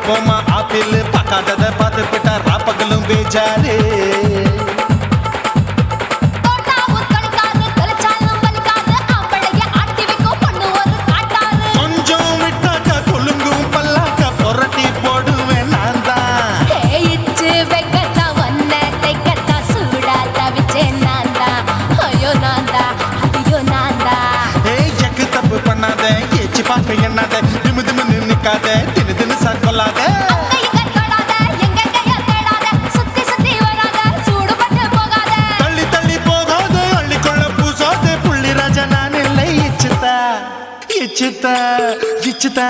போமா ஆப்பிள் பார்க்காதத பார்த்து விட்டா ராப்பகலும் பேஜாரு கொஞ்சம் விட்டாக்க கொலுங்கும் பல்லாக்க புரட்டி போடுவேன் நான் தான் எக்கு தப்பு பண்ணாத ஏச்சு பார்க்க எண்ணாத திமு திமுன்னு நிக்காத தினு தினு சாக்கொள்ளாத தள்ளி தள்ளி போகாத அள்ளிக்கொள்ள பூசாத புள்ளி ராஜா நான் இல்லை இச்சுதா இச்சுதா இச்சுதா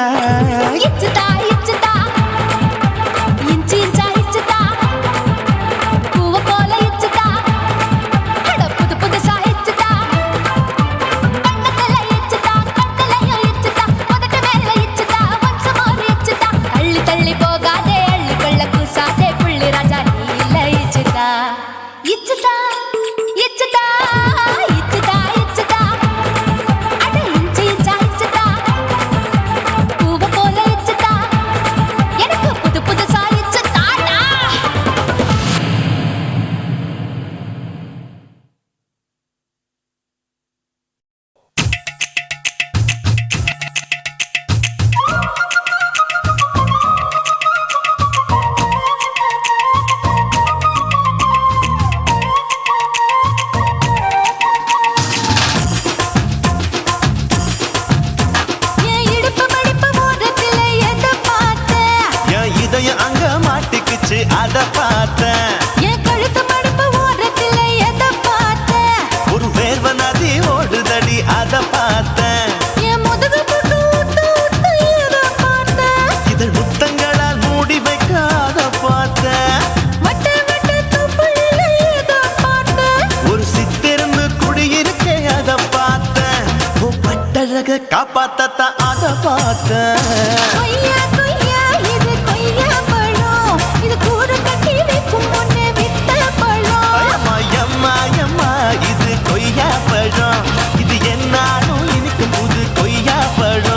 அத பார்த்தேன் என் கழுத்து மடிப்பு ஓரத்தில் எதை பார்த்தேன் ஒரு வேர்வ நதி ஓடுதடி அத பார்த்தேன் என் முதுகு புட்டு ஊத்து ஊத்து எதை பார்த்தேன் இதழ் முத்தங்களால் மூடி வைக்க அத பார்த்தேன் வட்ட வட்ட துப்புல எதை பார்த்தேன் ஒரு சித்திரன்னு குடியிருக்க அத பார்த்தேன் பட்டழக காப்பாத்தத்தான் அத பார்த்தேன் கொய்யா கொய்யா இது கொய்யா பழம் இது கூறு கட்டி வைக்கும் முன்னே வித்த பழம் அம்மா அம்மா இது கொய்யா பழம் இது என்னாலும் இனிக்கும் புது கொய்யா பழம்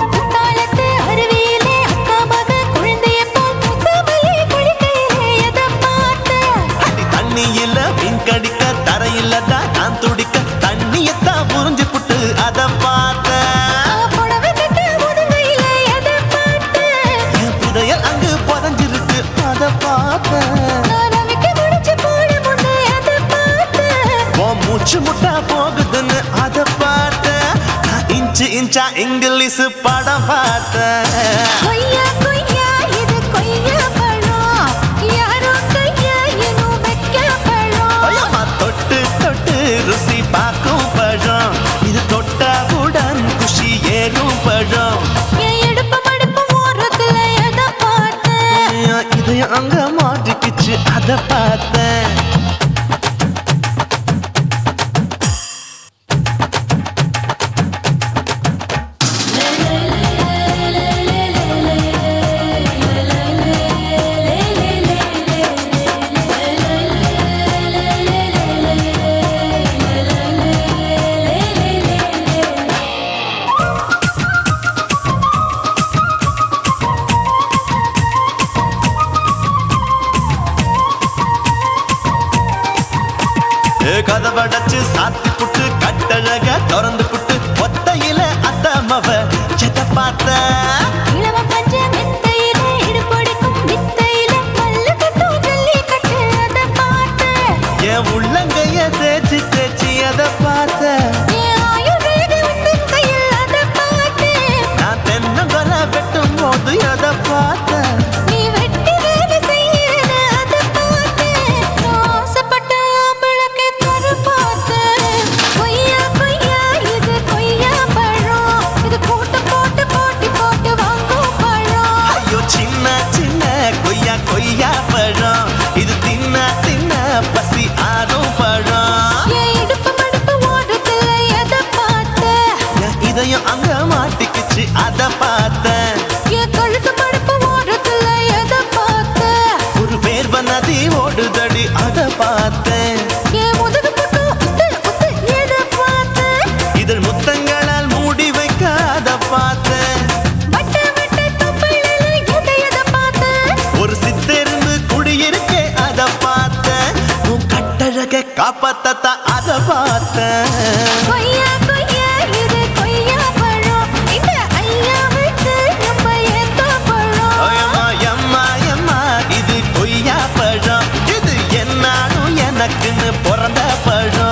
குத்தாலத்து அருவியிலே அக்கா மக குழந்தைய போல் முசாமையே குளிக்கையிலே எதை பார்த்தேன் அடி தண்ணியில மீன் கடிக்க தரையில தான் நான் துடிக்க தண்ணியத்தான் புரிஞ்சு புட்டு அத பார்த்தேன் புடவை கட்ட முதுகையில எதை பார்த்தேன் என் புதையல் அங்கு புதஞ்சிருக்கு அத பார்த்தேன் நான் அவிக்க முடிச்சு போட முன்னே எதை பார்த்தேன் உன் மூச்சு முட்டா போகுதுன்னு அத பார்த்தேன் நான் இன்ச்சு இன்ச்சா இங்கிலீஷ் படம் பார்த்தேன் கொய்யா கொய்யா இது கொய்யா பழம் யாரோ கையா இன்னும் வைக்க பழம் ஐயம்மா தொட்டு தொட்டு ருசி பார்க்கும் பழம் இது தொட்டாவுடன் குஷி ஏறும் பழம் என் இடுப்பு மடிப்பு ஓரத்துல எதை பார்த்தேன் என் இதயம் அங்க மாட்டிக்கிச்சு அத பார்த்தேன் கதவடைச்சு சாத்தி புட்டு கட்டழக திறந்து புட்டு ஒத்தையில அத்தமவ செத்த பார்த்த இளவ பஞ்ச மெத்தையில இடுப்படிக்கும் வித்தையில பல்லு கட்டும் ஜல்லி கட்டு அதை பார்த்தேன் என் உள்ளங்கைய தேய்ச்சி தேய்ச்சி அத பார்த்த என் ஆயுர்வேத உந்தன் கையில் அதை பார்த்தேன் நான் தென்னங்கொலை வெட்டும் போது அத பார்த்த நீ வெட்டி வேலை செய்யறது அதை பார்த்தேன் நான் ஆசைப்பட்ட ஆம்பளுக்கு தர பார்த்தேன் கொய்யா கொய்யா இது கொய்யா பழம் இது கூட்டு போட்டு போட்டி போட்டு வாங்க ஆபத்தை அத பார்த்தேன். கொய்யா கொய்யா இது கொய்யா பழம் இந்த ஐயாவுக்கு நம்ம ஏத்த பழம். எம்மா எம்மா எம்மா இது கொய்யா பழம், இது என்னாலும் எனக்குன்னு பிறந்த பழம்.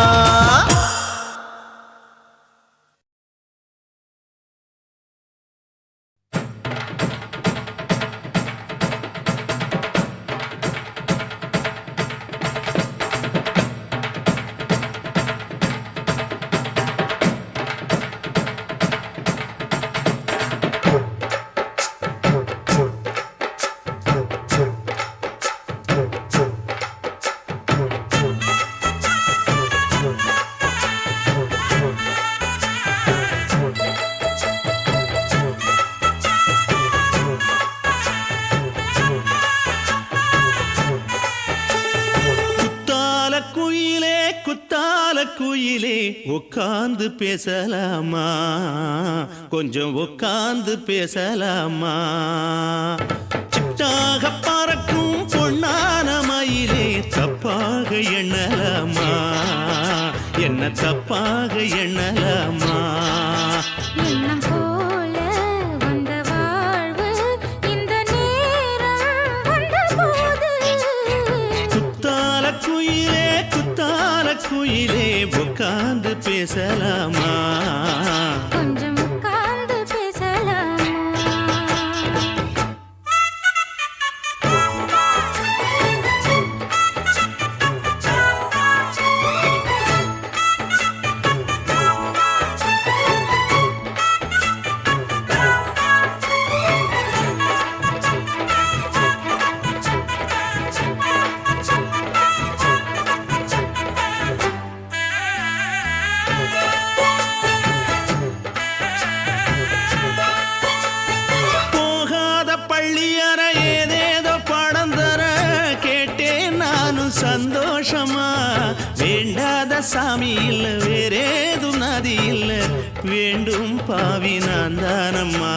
குயிலே உட்கார்ந்து பேசலாமா, கொஞ்சம் உட்கார்ந்து பேசலாமா. சிட்டாக பறக்கும் பொன்னான மயிலே தப்பாக எண்ணலாமா, என்ன தப்பாக எண்ணலாமா. எண்ணம் போல வந்த வாழ்வு இந்த நேரம் வந்தபோது. குத்தால குயிலே குத்தால குயிலே உட்கார்ந்து பேசலாமா, கொஞ்சம் உட்கார்ந்து பேசலாமா. சந்தோஷமா. வேண்டாத சாமி இல்ல வேறேது நதி இல்ல, வேண்டும் பாவி நான் தானம்மா.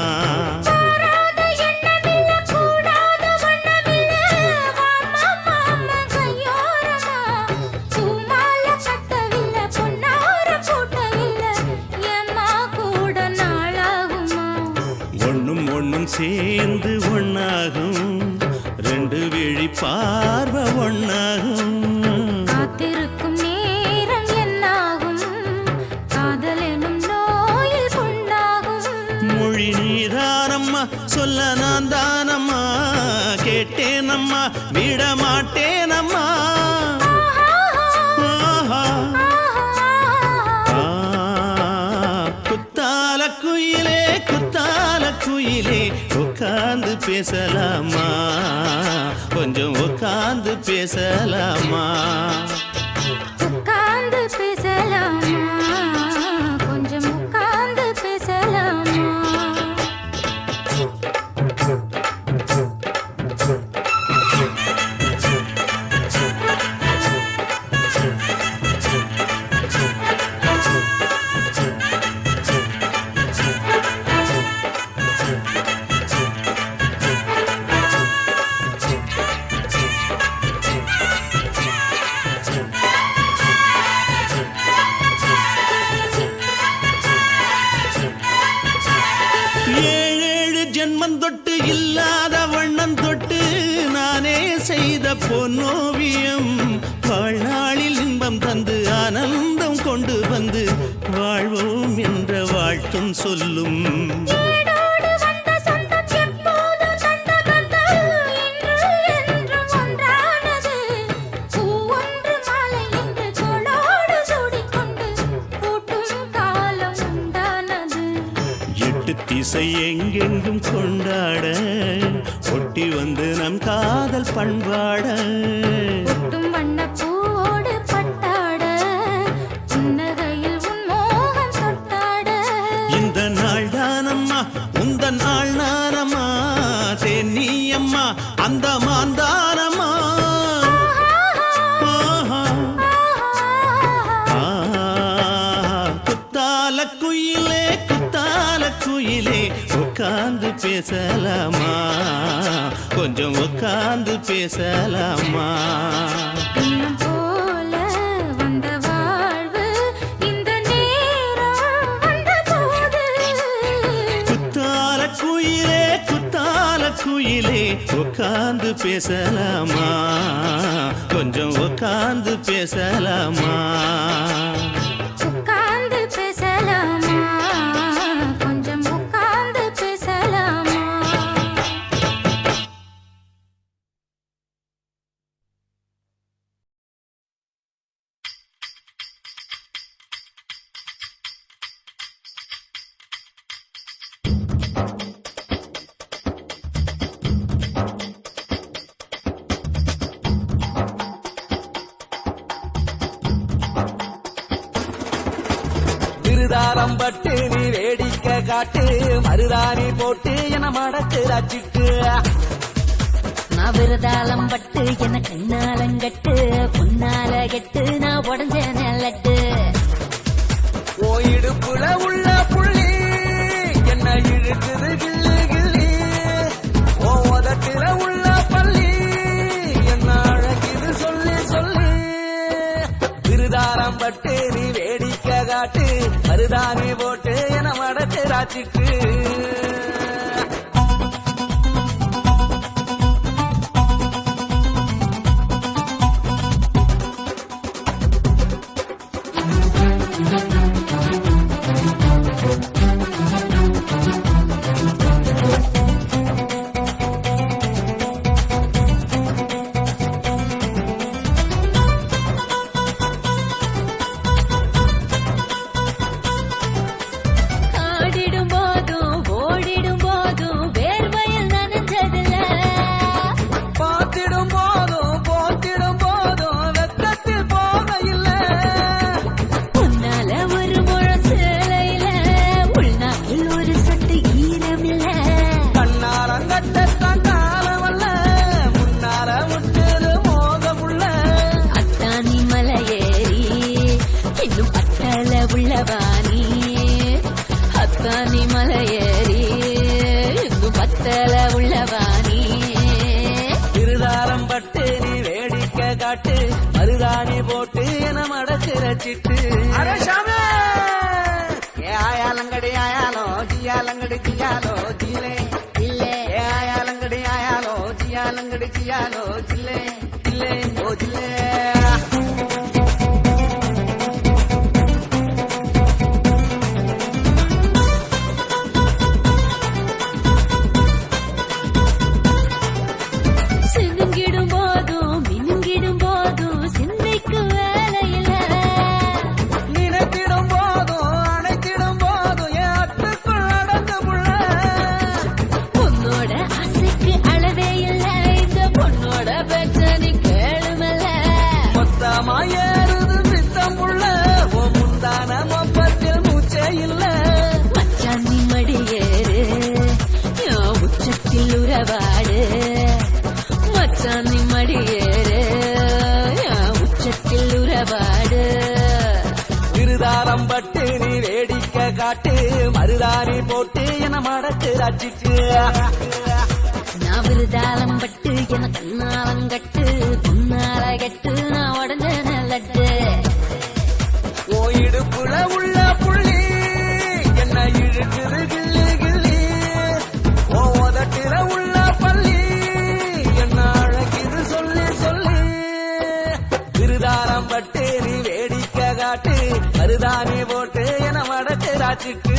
ஒண்ணும் ஒண்ணும் சேர்ந்து ஒண்ணாகும், ரெண்டு விழி பார்வை ஒண்ணாகும். காத்திருக்கும் நேரம் என்னாகும், காதல் எனும் நோயில் புண்ணாகும். மொழி நீதானம்மா, சொல்ல நான் தானம்மா, கேட்டேனம்மா விட மாட்டேனம்மா. குத்தால குயிலே குத்தால குயிலே உட்கார்ந்து பேசலாமா, கொஞ்சம் உட்கார்ந்து பேசலாமா. உட்கார்ந்து பேசலாமா, கொஞ்சம் உட்கார்ந்து பேசலாமா. ஏழேழு ஜென்மம் தொட்டு இல்லாத வண்ணம் தொட்டு நானே செய்த பொன்னோவியம், வாழ்நாளில் இன்பம் தந்து ஆனந்தம் கொண்டு வந்து வாழ்வோம் என்ற வாழ்த்தும் சொல்லும். திசை எங்கெங்கும் கொண்டாட ஒட்டி வந்து நம் காதல் பண்பாட. வண்ணப்பூவோடு பட்டாட புன்னகையில் உன் மோகம் தொட்டாட. இந்த நாள் தானம்மா உந்த நாள் நானம்மா, தென்னியம்மா அந்த மாந்தானம்மா. குத்தால குயிலே குத்தால குயிலே உட்கார்ந்து பேசலாமா, கொஞ்சம் உட்கார்ந்து பேசலாமா. போல வந்த உட்கார்ந்து பேசலாமா கொஞ்சம் உட்கார்ந்து பேசலாமா உட்கார்ந்து பேசலாமா கொஞ்சம் உட்கார்ந்து பேசலாமா விருதாரம் பட்டு நீ வேடிக்கை காட்டு மருதாணி போட்டு என மடக்கு ரச்சிட்டு நான் விருதாளம் பட்டு என கண்ணாலங்கட்டு பொன்னால கெட்டு நான் உடஞ்ச நெல்லட்டு ஓ இடுப்புல உள்ள புள்ளி என்ன இழுக்குது கிள்ளி கிள்ளி ஓ உதட்டில உள்ள பள்ளி என்ன அழகிது சொல்லி சொல்லி விருதாரம் பட்டு நீ வேடிக்கை காட்டு மருதாணி போட்டு என மடக்கு ராச்சிட்டு மருதாணி போட்டு என மடக்கு ரச்சிட்டு ஆயாலங்கடி ஆயாலோ ஜியாலங்கடி ஜியாலோ ஜிலே இல்லே ஆயாலங்கடி ஆயாலோ ஜியாலங்கடி ஜியாலோ ஜில்லே ஜில்லே ஓ ஜில்லே விருதாரம் பட்டு நீ வேடிக்கை காட்டு மருதாணி போட்டு என மடக்கு ராச்சிட்டு நான் விருதாளம் பட்டு என கண்ணாலங்கட்டு பொன்னால கெட்டு நான் உடஞ்ச நெல்லட்டு ஓ இடுப்புல உள்ள புள்ளி என்ன இழுக்குது கிள்ளி கிள்ளி ஓ உதட்டில உள்ள பள்ளி என்ன அழகிது சொல்லி சொல்லி விருதாரம் பட்டு நீ வேடிக்கை காட்டு மருதாணி போட்டு என மடக்கு ராச்சிட்டு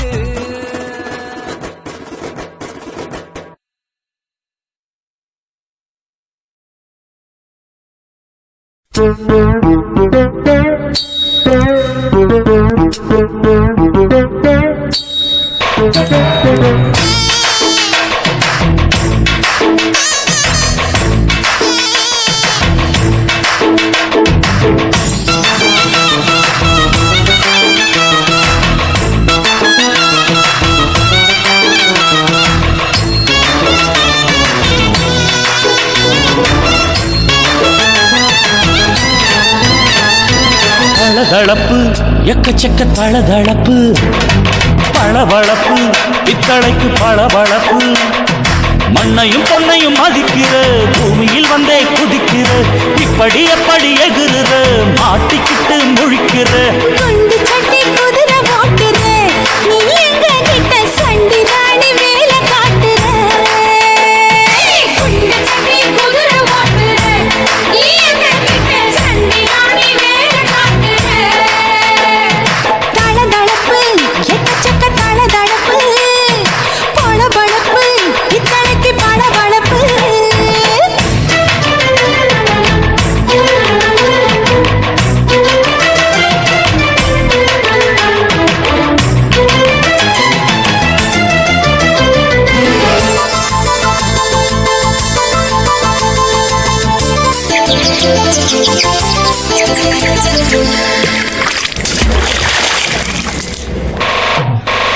தளதளப்பு எக்கச்சக்க தளதளப்பு பளபளப்பு பித்தளைக்கு பளபளப்பு மண்ணையும் பொன்னையும் மதிக்கிற பூமியில் வந்தே குதிக்கிற இப்படி எப்படி எகுற மாட்டிக்கிட்டு முழிக்கிற குண்டு சட்டி குதிரை ஓட்டுற நீ எங்க கிட்ட சண்டி ராணி வேலை காட்டுற குண்டு சட்டி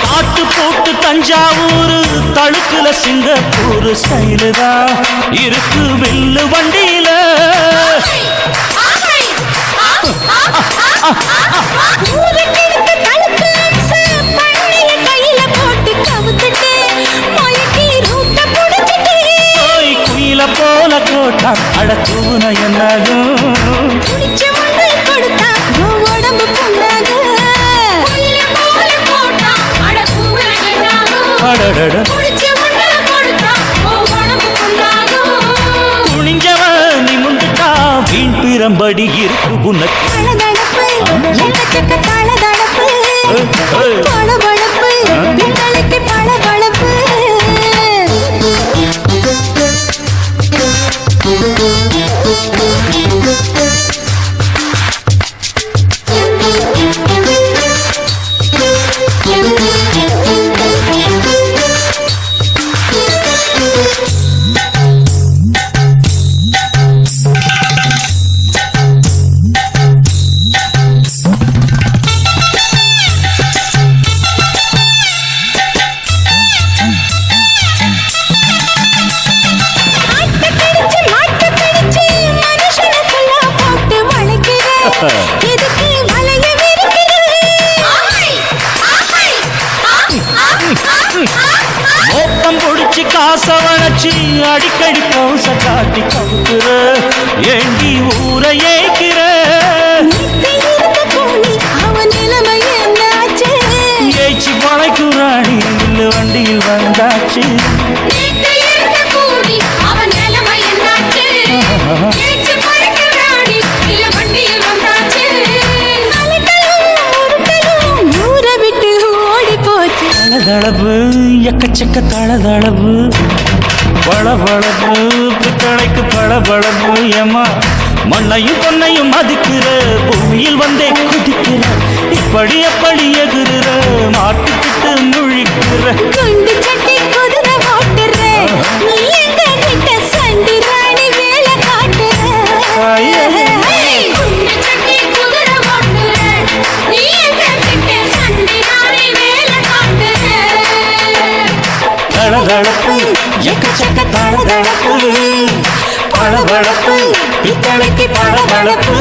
காட்டு போட்டு தஞ்சாவூர் தழுக்குல சிங்கப்பூர் ஸ்டைலு தான் இருக்கு வில்லு வண்டியில. குயில போல கோட்டா அடத்தூன என்னாகும் குனிஞ்சவன் நீ முந்துட்டா வீண் பிரம்படி இருக்கு உனக்கு. மோப்பம் பொடிச்சு காச வளைச்சு அடிக்கடி பவுச காட்டி கவுக்குற ஏண்டி ஊரை ஏக்கிற. ஏச்சி பழைக்குறாடி இல்லு வண்டியில் வந்தாச்சு. தளதளவு எக்கச்சக்க தளதளவு பளபளப்பு பித்தளைக்கு பளபளப்பு ஏமா மண்ணையும் பொன்னையும் மதிக்கிற பூமியில் வந்தே குதிக்கிற இப்படி எப்படி எகுற மாட்டுக்கிட்டு முழிக்கிற. குண்டு சட்டி குதிரை ஓட்டுற நீ எங்க கிட்ட சண்டி ராணி வேலை காட்டுற. தளதளப்பு எக்கச்சக்க தளதளப்பு பளபளப்பு பித்தளைக்கு பளபளப்பு.